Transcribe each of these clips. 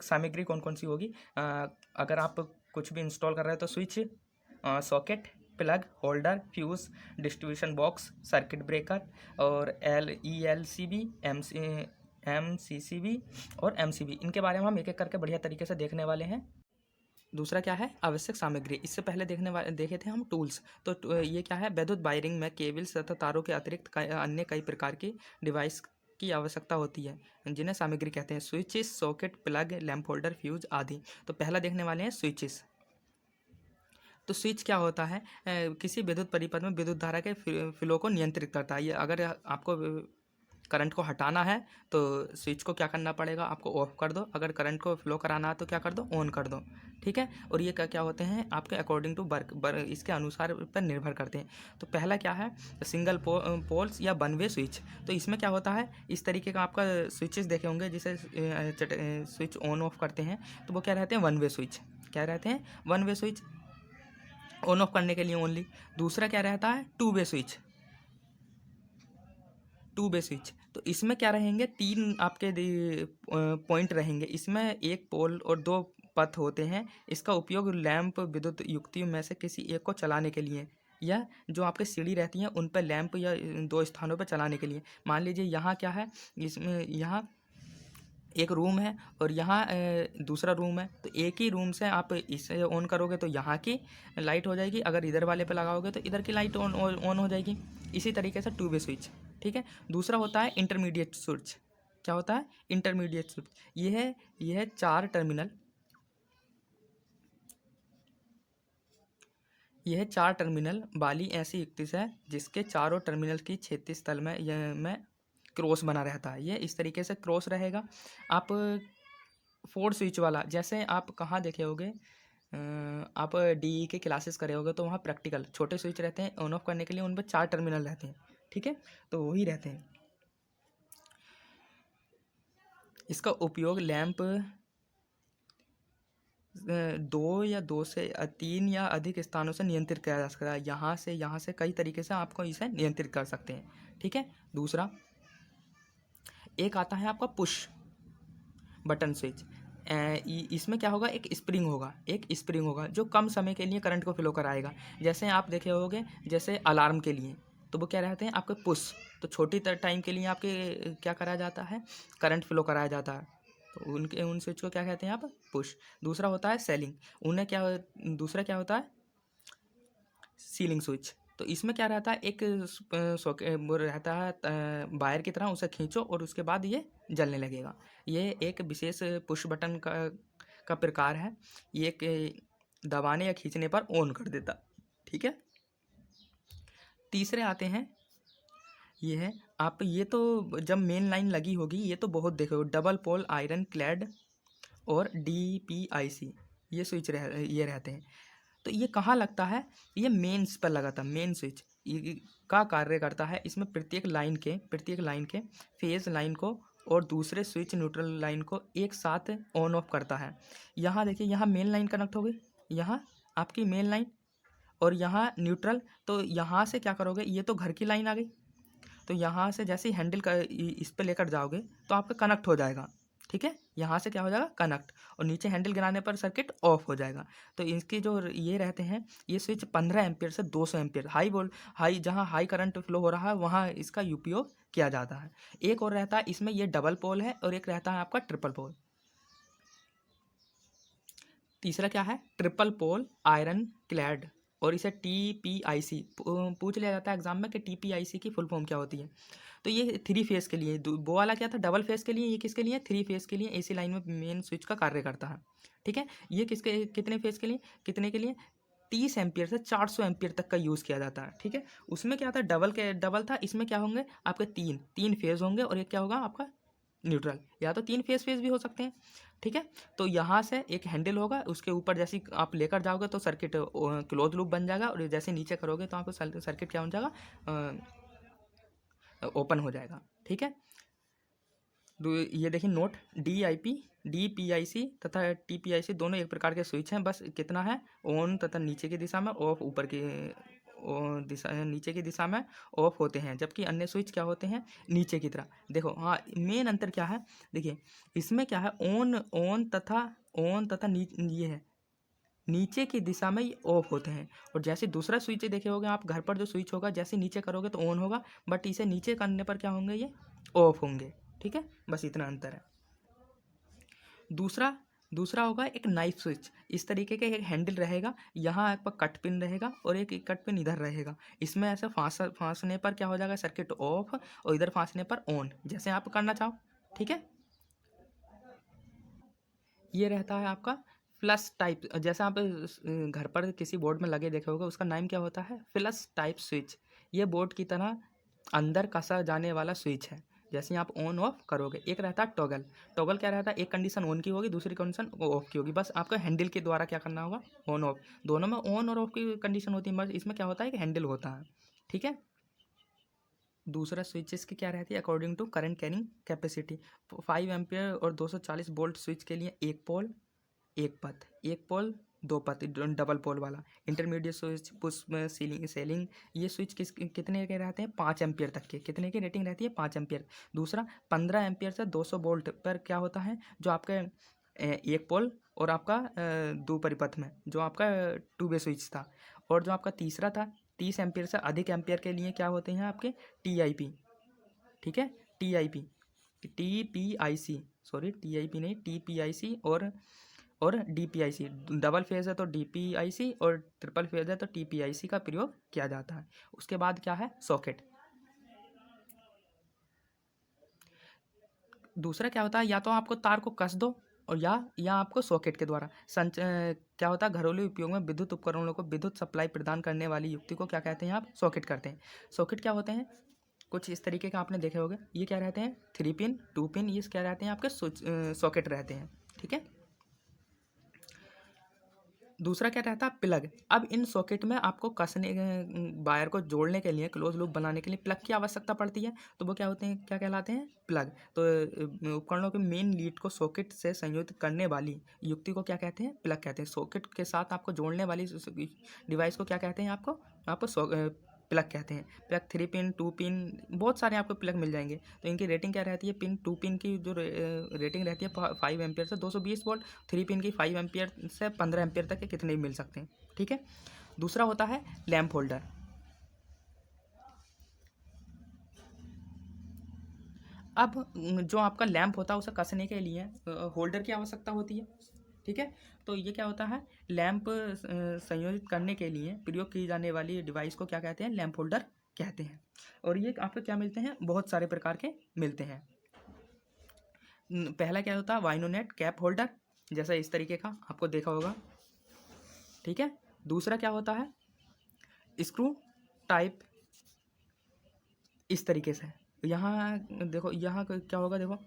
सामग्री कौन कौन सी होगी, अगर आप कुछ भी इंस्टॉल कर रहे हो तो switch, socket, plug, holder, fuse, distribution box, circuit breaker और ELCB, MCCB और MCB, इनके बारे में हम एक एक करके बढ़िया तरीके से देखने वाले हैं। दूसरा क्या है, आवश्यक सामग्री। इससे पहले देखे थे हम टूल्स। तो ये क्या है, विद्युत वायरिंग में केबल्स तथा तारों के अतिरिक्त अन्य कई प्रकार की डिवाइस की आवश्यकता होती है, जिन्हें सामग्री कहते हैं। Switches, socket, plug, lamp holder, fuse आदि। तो पहला देखने वाले हैं स्विचेस। तो स्विच क्या होता है, किसी विद्युत परिपथ में विद्युत धारा के फ्लो को नियंत्रित करता है। ये अगर आपको करंट को हटाना है तो स्विच को क्या करना पड़ेगा, आपको ऑफ कर दो। अगर करंट को फ्लो कराना है तो क्या कर दो, ऑन कर दो। ठीक है। और ये क्या होते हैं, आपके अकॉर्डिंग टू वर्क इसके अनुसार पर निर्भर करते हैं। तो पहला क्या है, सिंगल पोल्स या वन वे स्विच। तो इसमें क्या होता है, इस तरीके का आपका स्विचेस देखे होंगे जिसे स्विच ऑन ऑफ करते हैं, तो वो क्या रहते हैं, वन वे स्विच। क्या रहते हैं, one way switch, on off करने के लिए ओनली। दूसरा क्या रहता है, two way switch. Two way switch, तो इसमें क्या रहेंगे, तीन आपके पॉइंट रहेंगे। इसमें एक पोल और दो पथ होते हैं। इसका उपयोग लैंप विद्युत युक्तियों में से किसी एक को चलाने के लिए, या जो आपके सीढ़ी रहती हैं उन पर लैंप या दो स्थानों पर चलाने के लिए। मान लीजिए यहाँ क्या है, इसमें यहाँ एक रूम है और यहाँ दूसरा रूम है। तो एक ही रूम से आप इसे ऑन करोगे तो यहाँ की लाइट हो जाएगी, अगर इधर वाले पे लगाओगे तो इधर की लाइट ऑन हो जाएगी। इसी तरीके से टू वे स्विच। ठीक है। दूसरा होता है इंटरमीडिएट स्विच। क्या होता है, इंटरमीडिएट स्विच। ये है चार टर्मिनल, यह चार टर्मिनल वाली ऐसी युक्ति है जिसके चारों टर्मिनल की क्षैतिज तल में क्रॉस बना रहता है। ये इस तरीके से क्रॉस रहेगा। आप फोर स्विच वाला, जैसे आप कहाँ देखे होगे, आप DE के क्लासेस करे होगे तो वहाँ प्रैक्टिकल छोटे स्विच रहते हैं, ऑन ऑफ करने के लिए उन पर चार टर्मिनल रहते हैं। ठीक है, तो वही रहते हैं। इसका उपयोग लैंप दो से तीन या अधिक स्थानों से नियंत्रित किया जा सकता है। यहाँ से कई तरीके से आपको इसे नियंत्रित कर सकते हैं। ठीक है। दूसरा एक आता है आपका पुश बटन स्विच। इसमें क्या होगा, एक स्प्रिंग होगा जो कम समय के लिए करंट को फ्लो कराएगा। जैसे आप देखे होंगे, जैसे अलार्म के लिए तो वो क्या रहते हैं, आपके पुश। तो छोटी टाइम के लिए आपके क्या कराया जाता है, करंट फ्लो कराया जाता है। तो उन स्विच को क्या कहते हैं आप, पुश। दूसरा होता है सेलिंग। दूसरा क्या होता है, सीलिंग स्विच। तो इसमें क्या रहता है, एक सॉकेट वो रहता है वायर की तरह, उसे खींचो और उसके बाद ये जलने लगेगा। ये एक विशेष पुश बटन का प्रकार है। ये एक दबाने या खींचने पर ऑन कर देता। ठीक है। तीसरे आते हैं, ये है आप, ये तो जब मेन लाइन लगी होगी ये तो बहुत देखे हो, डबल पोल आयरन क्लैड और DPIC, ये स्विच ये रहते हैं। तो ये कहाँ लगता है, ये मेंस पर लगा था। मेन स्विच का कार्य करता है, इसमें प्रत्येक लाइन के फेज लाइन को और दूसरे स्विच न्यूट्रल लाइन को एक साथ ऑन ऑफ करता है। यहाँ देखिए, यहाँ मेन लाइन कनेक्ट हो गई, यहाँ आपकी मेन लाइन और यहाँ न्यूट्रल। तो यहाँ से क्या करोगे, ये तो घर की लाइन आ गई, तो यहाँ से जैसे ही हैंडल का इस पे लेकर जाओगे तो आपका कनेक्ट हो जाएगा। ठीक है, यहाँ से क्या हो जाएगा, कनेक्ट, और नीचे हैंडल गिराने पर सर्किट ऑफ हो जाएगा। तो इसके जो ये रहते हैं, ये स्विच 15 एम्पियर से 200 एम्पियर जहाँ हाई करंट फ्लो हो रहा है वहाँ इसका उपयोग किया जाता है। एक और रहता है इसमें, ये डबल पोल है और एक रहता है आपका ट्रिपल पोल। तीसरा क्या है, ट्रिपल पोल आयरन क्लैड, और इसे TPIC पूछ लिया जाता है एग्जाम में कि TPIC की फुल फॉर्म क्या होती है। तो ये 3 फेज़ के लिए, वो वाला क्या था, डबल फेज़ के लिए। ये किसके लिए, 3 फेज़ के लिए AC लाइन में मेन स्विच का कार्य करता है। ठीक है। ये कितने फेज़ के लिए, 30 एम्पियर से 400 एम्पियर तक का यूज़ किया जाता है। ठीक है। उसमें क्या था, डबल था। इसमें क्या होंगे आपके तीन फेज़ होंगे और एक क्या होगा आपका न्यूट्रल, या तो 3 फेज़ भी हो सकते हैं। ठीक है। तो यहाँ से एक हैंडल होगा, उसके ऊपर जैसे आप लेकर जाओगे तो सर्किट क्लोज लूप बन जाएगा, और जैसे नीचे करोगे तो आपको सर्किट क्या हो जाएगा, ओपन हो जाएगा। ठीक है। ये देखिए नोट, DPIC तथा TPIC दोनों एक प्रकार के स्विच हैं, बस कितना है, ऑन तथा नीचे की दिशा में, ऑफ ऊपर की दिशा नीचे की दिशा में ऑफ होते हैं, जबकि अन्य स्विच क्या होते हैं, नीचे की तरह। देखो हाँ, मेन अंतर क्या है, देखिए इसमें क्या है, ऑन तथा ये है नीचे की दिशा में ये ऑफ होते हैं। और जैसे दूसरा स्विच देखे होगे आप, घर पर जो स्विच होगा जैसे नीचे करोगे तो ऑन होगा, बट इसे नीचे करने पर क्या होंगे, ये ऑफ होंगे। ठीक है, बस इतना अंतर है। दूसरा दूसरा होगा एक नाइफ स्विच। इस तरीके का एक हैंडल रहेगा, यहाँ आपका कट पिन रहेगा और एक कट पिन इधर रहेगा। इसमें ऐसे फांसने पर क्या हो जाएगा, सर्किट ऑफ, और इधर फांसने पर ऑन, जैसे आप करना चाहो। ठीक है, ये रहता है आपका फ्लश टाइप। जैसे आप घर पर किसी बोर्ड में लगे देखे होगे, उसका नाम क्या होता है, फ्लश टाइप स्विच। ये बोर्ड की तरह अंदर कसा जाने वाला स्विच है, जैसे आप ऑन ऑफ करोगे। एक रहता है टॉगल। टॉगल क्या रहता है, एक कंडीशन ऑन की होगी, दूसरी कंडीशन ऑफ की होगी, बस आपको हैंडल के द्वारा क्या करना होगा, ऑन ऑफ। दोनों में ऑन और ऑफ की कंडीशन होती है, बस इसमें क्या होता है, एक हैंडल होता है। ठीक है, दूसरा स्विचेस की क्या रहती है, according to current carrying capacity. 5 ampere और 240 वोल्ट स्विच के लिए एक पोल एक पथ, एक पोल दो पथ, डबल पोल वाला। इंटरमीडिएट स्विच, पुश में सीलिंग सेलिंग, ये स्विच कितने के रहते हैं, 5 एम्पियर तक के। कितने की रेटिंग रहती है, 5 एम्पियर। दूसरा 15 एम्पियर से 200 वोल्ट पर क्या होता है, जो आपके एक पोल और आपका दो परिपथ में जो आपका टू वे स्विच था। और जो आपका तीसरा था, 30 एम्पियर से अधिक एम्पियर के लिए क्या होते हैं आपके, TIP। ठीक है, TIP, TPIC, सॉरी TIP नहीं, TPIC और DPIC। डबल फेज है तो DPIC और ट्रिपल फेज है तो TPIC का प्रयोग किया जाता है। उसके बाद क्या है, सॉकेट। दूसरा क्या होता है, या तो आपको तार को कस दो, और या आपको सॉकेट के द्वारा क्या होता है, घरेलू उपयोग में विद्युत उपकरणों को विद्युत सप्लाई प्रदान करने वाली युक्ति को क्या कहते हैं, आप सॉकेट करते हैं। सॉकेट क्या होते हैं, कुछ इस तरीके का आपने देखे होंगे। ये क्या रहते हैं, 3 पिन 2 पिन, ये क्या रहते हैं, आपके सॉकेट रहते हैं। ठीक है, दूसरा क्या रहता है, प्लग। अब इन सॉकेट में आपको कसने वायर को जोड़ने के लिए, क्लोज लूप बनाने के लिए प्लग की आवश्यकता पड़ती है, तो वो क्या होते हैं, क्या कहलाते हैं, प्लग। तो उपकरणों के मेन लीड को सॉकेट से संयोजित करने वाली युक्ति को क्या कहते हैं, प्लग कहते हैं। सॉकेट के साथ आपको जोड़ने वाली डिवाइस को क्या कहते हैं, आपको प्लग कहते हैं। प्लग 3 पिन 2 पिन, बहुत सारे आपको प्लग मिल जाएंगे। तो इनकी रेटिंग क्या रहती है, पिन 2 पिन की जो रेटिंग रहती है 5 एम्पियर से 220 वोल्ट, 3 पिन की 5 एम्पियर से 15 एम्पियर तक के कितने भी मिल सकते हैं। ठीक है, दूसरा होता है लैंप होल्डर। अब जो आपका लैंप होता है उसे कसने के लिए होल्डर की आवश्यकता होती है। ठीक है, तो ये क्या होता है, लैंप संयोजित करने के लिए प्रयोग की जाने वाली डिवाइस को क्या कहते हैं, लैंप होल्डर कहते हैं। और ये आपको क्या मिलते हैं, बहुत सारे प्रकार के मिलते हैं। पहला क्या होता है, वाइनोनेट कैप होल्डर, जैसा इस तरीके का आपको देखा होगा। ठीक है, दूसरा क्या होता है, स्क्रू टाइप, इस तरीके से। यहाँ देखो, यहाँ क्या होगा, देखो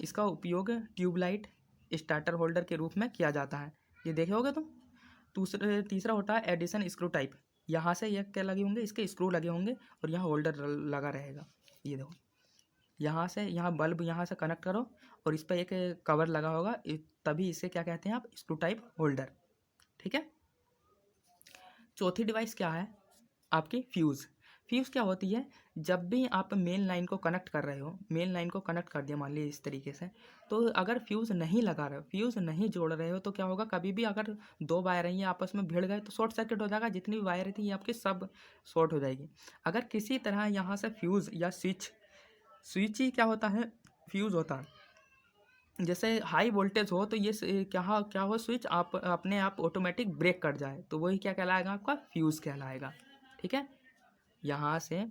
इसका उपयोग ट्यूबलाइट स्टार्टर होल्डर के रूप में किया जाता है, ये देखे होगे तुम। तीसरा होता है एडिशन स्क्रू टाइप। यहाँ से ये क्या लगे होंगे, इसके स्क्रू लगे होंगे और यहाँ होल्डर लगा रहेगा। ये देखो, यहाँ से यहाँ बल्ब यहाँ से कनेक्ट करो और इस पर एक कवर लगा होगा, तभी इसे क्या कहते हैं आप, स्क्रू टाइप होल्डर। ठीक है, चौथी डिवाइस क्या है, आपकी फ्यूज़। फ्यूज़ क्या होती है, जब भी आप मेन लाइन को कनेक्ट कर रहे हो, मेन लाइन को कनेक्ट कर दिया मान लीजिए इस तरीके से, तो अगर फ्यूज़ नहीं लगा रहे हो, फ्यूज़ नहीं जोड़ रहे हो, तो क्या होगा, कभी भी अगर दो वायर हैं ये आपस में भिड़ गए तो शॉर्ट सर्किट हो जाएगा। जितनी भी वायर थी ये आपकी सब शॉर्ट हो जाएगी। अगर किसी तरह यहाँ से फ्यूज़ या स्विच, स्विच ही क्या होता है, फ्यूज़ होता है। जैसे हाई वोल्टेज हो तो ये क्या हो, स्विच आप अपने आप ऑटोमेटिक ब्रेक कर जाए, तो वही क्या कहलाएगा, आपका फ्यूज़ कहलाएगा। ठीक है, यहाँ से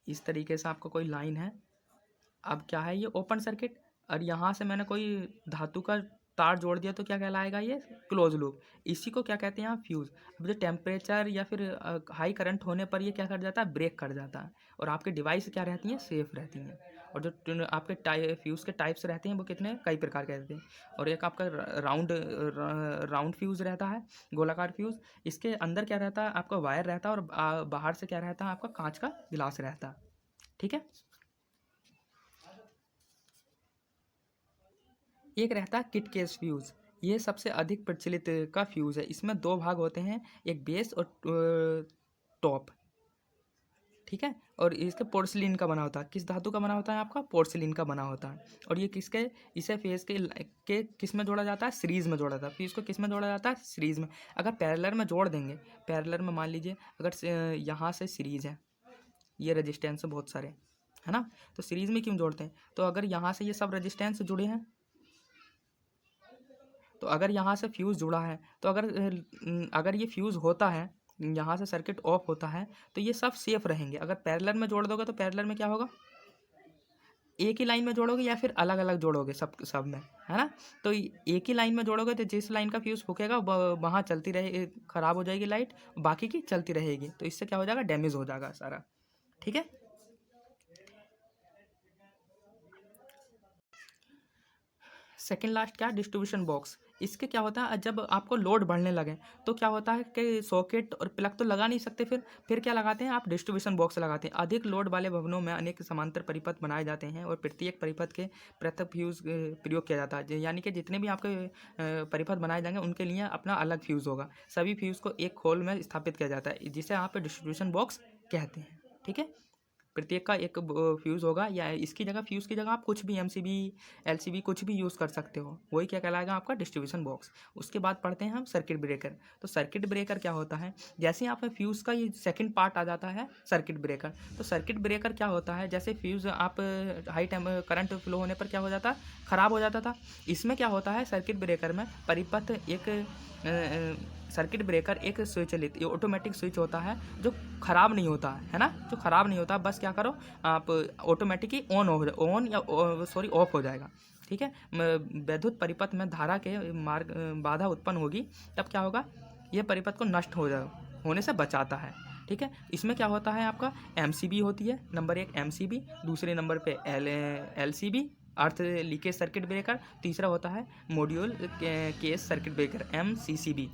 इस तरीके से आपको कोई लाइन है, अब क्या है, ये ओपन सर्किट, और यहाँ से मैंने कोई धातु का तार जोड़ दिया तो क्या कहलाएगा, ये क्लोज लूप। इसी को क्या कहते हैं आप, फ्यूज़। अब जो टेम्परेचर या फिर हाई करंट होने पर ये क्या कर जाता है, ब्रेक कर जाता है, और आपके डिवाइस क्या रहती हैं, सेफ रहती हैं। और जो आपके फ्यूज़ के टाइप्स रहते हैं वो कितने, कई प्रकार के रहते हैं। और एक आपका राउंड फ्यूज़ रहता है, गोलाकार फ्यूज़। इसके अंदर क्या रहता है, आपका वायर रहता है, और बाहर से क्या रहता है, आपका कांच का गिलास रहता है। ठीक है, एक रहता है किट केस फ्यूज़। ये सबसे अधिक प्रचलित का फ्यूज़ है। इसमें दो भाग होते हैं, एक बेस और टॉप, ठीक है। और इसके पोर्सिलिन का बना होता है। किस धातु का बना होता है आपका? पोर्सिलिन का बना होता है। और ये किसके, इसे फेस के किस में जोड़ा जाता है? सीरीज़ में जोड़ा जाता है। फिर इसको किस में जोड़ा जाता है? सीरीज़ में। अगर पैरेलल में जोड़ देंगे, पैरेलल में मान लीजिए अगर यहाँ से सीरीज़ है, ये रजिस्टेंस बहुत सारे, है ना, तो सीरीज़ में क्यों जोड़ते हैं? तो अगर यहाँ से ये सब रजिस्टेंस जुड़े हैं, तो अगर यहाँ से फ्यूज़ जुड़ा है, तो अगर ये फ्यूज़ होता है, यहाँ से सर्किट ऑफ होता है, तो ये सब सेफ रहेंगे। अगर पैरेलल में जोड़ दोगे तो पैरेलल में क्या होगा? एक ही लाइन में जोड़ोगे या फिर अलग अलग जोड़ोगे सब में, है ना। तो एक ही लाइन में जोड़ोगे तो जिस लाइन का फ्यूज़ फूकेगा वहाँ चलती रहे, ख़राब हो जाएगी लाइट, बाकी की चलती रहेगी। तो इससे क्या हो जाएगा? डैमेज हो जाएगा सारा, ठीक है। सेकेंड लास्ट क्या? Distribution box. इसके क्या होता है, जब आपको लोड बढ़ने लगे तो क्या होता है कि सॉकेट और प्लग तो लगा नहीं सकते, फिर क्या लगाते हैं आप? डिस्ट्रीब्यूशन बॉक्स लगाते हैं। अधिक लोड वाले भवनों में अनेक समांतर परिपथ बनाए जाते हैं और प्रत्येक परिपथ के पृथक फ्यूज़ प्रयोग किया जाता है। यानी कि जितने भी आपके परिपथ बनाए जाएंगे उनके लिए अपना अलग फ्यूज़ होगा। सभी फ्यूज़ को एक खोल में स्थापित किया जाता है, जिसे आप डिस्ट्रीब्यूशन बॉक्स कहते हैं, ठीक है। प्रत्येक का एक फ्यूज़ होगा, या इसकी जगह, फ्यूज़ की जगह आप कुछ भी एमसीबी, एलसीबी कुछ भी यूज़ कर सकते हो। वही क्या कहलाएगा? आपका डिस्ट्रीब्यूशन बॉक्स। उसके बाद पढ़ते हैं हम सर्किट ब्रेकर। तो सर्किट ब्रेकर क्या होता है? जैसे यहाँ पे फ्यूज़ का ये सेकंड पार्ट आ जाता है सर्किट ब्रेकर। तो सर्किट ब्रेकर क्या होता है? जैसे फ्यूज़ आप हाई करंट फ्लो होने पर क्या हो जाता है? ख़राब हो जाता था। इसमें क्या होता है? सर्किट ब्रेकर में परिपथ सर्किट ब्रेकर एक स्वचालित ऑटोमेटिक स्विच होता है जो ख़राब नहीं होता है ना, जो ख़राब नहीं होता। बस क्या करो आप, ऑटोमेटिक ही ऑन या सॉरी ऑफ हो जाएगा, ठीक है। वैद्युत परिपथ में धारा के मार्ग बाधा उत्पन्न होगी, तब क्या होगा? ये परिपथ को नष्ट होने से बचाता है, ठीक है। इसमें क्या होता है आपका? एमसीबी होती है, नंबर 1 एमसीबी, दूसरे नंबर पे एलसीबी अर्थ लीकेज सर्किट ब्रेकर, तीसरा होता है module case circuit breaker MCCB.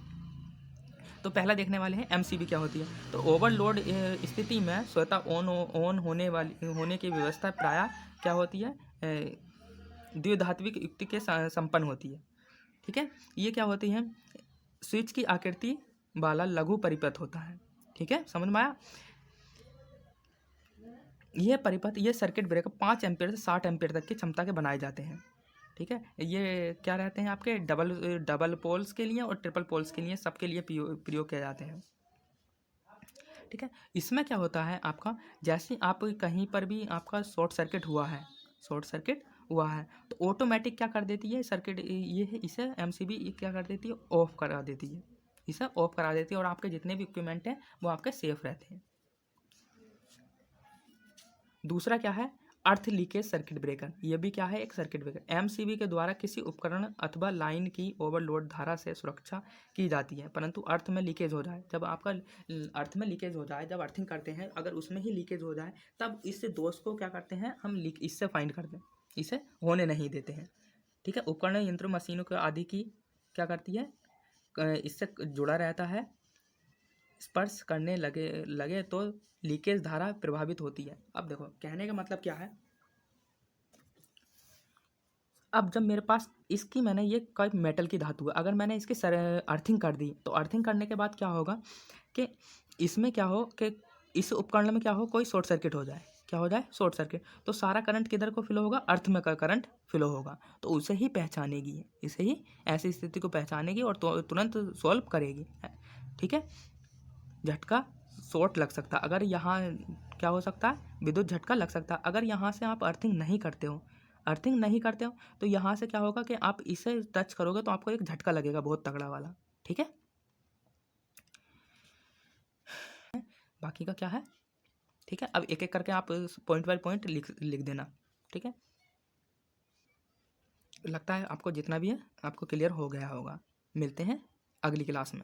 तो पहला देखने वाले हैं एमसीबी क्या होती है। तो ओवरलोड स्थिति में स्वतः ऑन होने की व्यवस्था प्रायः क्या होती है? द्विधात्विक युक्ति के संपन्न होती है, ठीक है। ये क्या होती है? स्विच की आकृति वाला लघु परिपथ होता है, ठीक है, समझ में आया। ये परिपथ, ये सर्किट ब्रेकर 5 एम्पीयर से 60 एम्पीयर तक की क्षमता के बनाए जाते हैं, ठीक है। ये क्या रहते हैं आपके? डबल पोल्स के लिए और ट्रिपल पोल्स के लिए, सबके लिए प्रयोग किए जाते हैं, ठीक है। इसमें क्या होता है आपका? जैसे आप कहीं पर भी आपका शॉर्ट सर्किट हुआ है, तो ऑटोमेटिक क्या कर देती है सर्किट, ये है, इसे एमसीबी क्या कर देती है? ऑफ करा देती है, इसे ऑफ करा देती है, और आपके जितने भी इक्विपमेंट हैं वो आपके सेफ रहते हैं। दूसरा क्या है? अर्थ लीकेज सर्किट ब्रेकर। ये भी क्या है? एक सर्किट ब्रेकर। एमसीबी के द्वारा किसी उपकरण अथवा लाइन की ओवरलोड धारा से सुरक्षा की जाती है, परंतु अर्थ में लीकेज हो जाए, जब आपका अर्थ में लीकेज हो जाए, जब अर्थिंग करते हैं, अगर उसमें ही लीकेज हो जाए, तब इस दोष को क्या करते हैं हम? इससे फाइंड करते हैं, इसे होने नहीं देते हैं, ठीक है। उपकरण, यंत्रों, मशीनों के आदि की क्या करती है? इससे जुड़ा रहता है, स्पर्श करने लगे तो लीकेज धारा प्रभावित होती है। अब देखो कहने का मतलब क्या है? अब जब मेरे पास इसकी, मैंने ये कोई मेटल की धातु है, अगर मैंने इसकी अर्थिंग कर दी, तो अर्थिंग करने के बाद क्या होगा कि इसमें क्या हो कि इस उपकरण में क्या हो? कोई शॉर्ट सर्किट हो जाए, क्या हो जाए? Short circuit. तो सारा करंट किधर को फ्लो होगा? अर्थ में का करंट फ्लो होगा, तो उसे ही पहचानेगी, इसे ही ऐसी स्थिति को पहचानेगी और तुरंत सॉल्व करेगी, ठीक है। झटका, शॉर्ट लग सकता है, अगर यहाँ क्या हो सकता है? विद्युत झटका लग सकता है। अगर यहाँ से आप अर्थिंग नहीं करते हो तो यहाँ से क्या होगा कि आप इसे टच करोगे तो आपको एक झटका लगेगा बहुत तगड़ा वाला, ठीक है। बाकी का क्या है, ठीक है। अब एक एक करके आप पॉइंट बाय पॉइंट लिख देना, ठीक है। लगता है आपको जितना भी है आपको क्लियर हो गया होगा। मिलते हैं अगली क्लास में।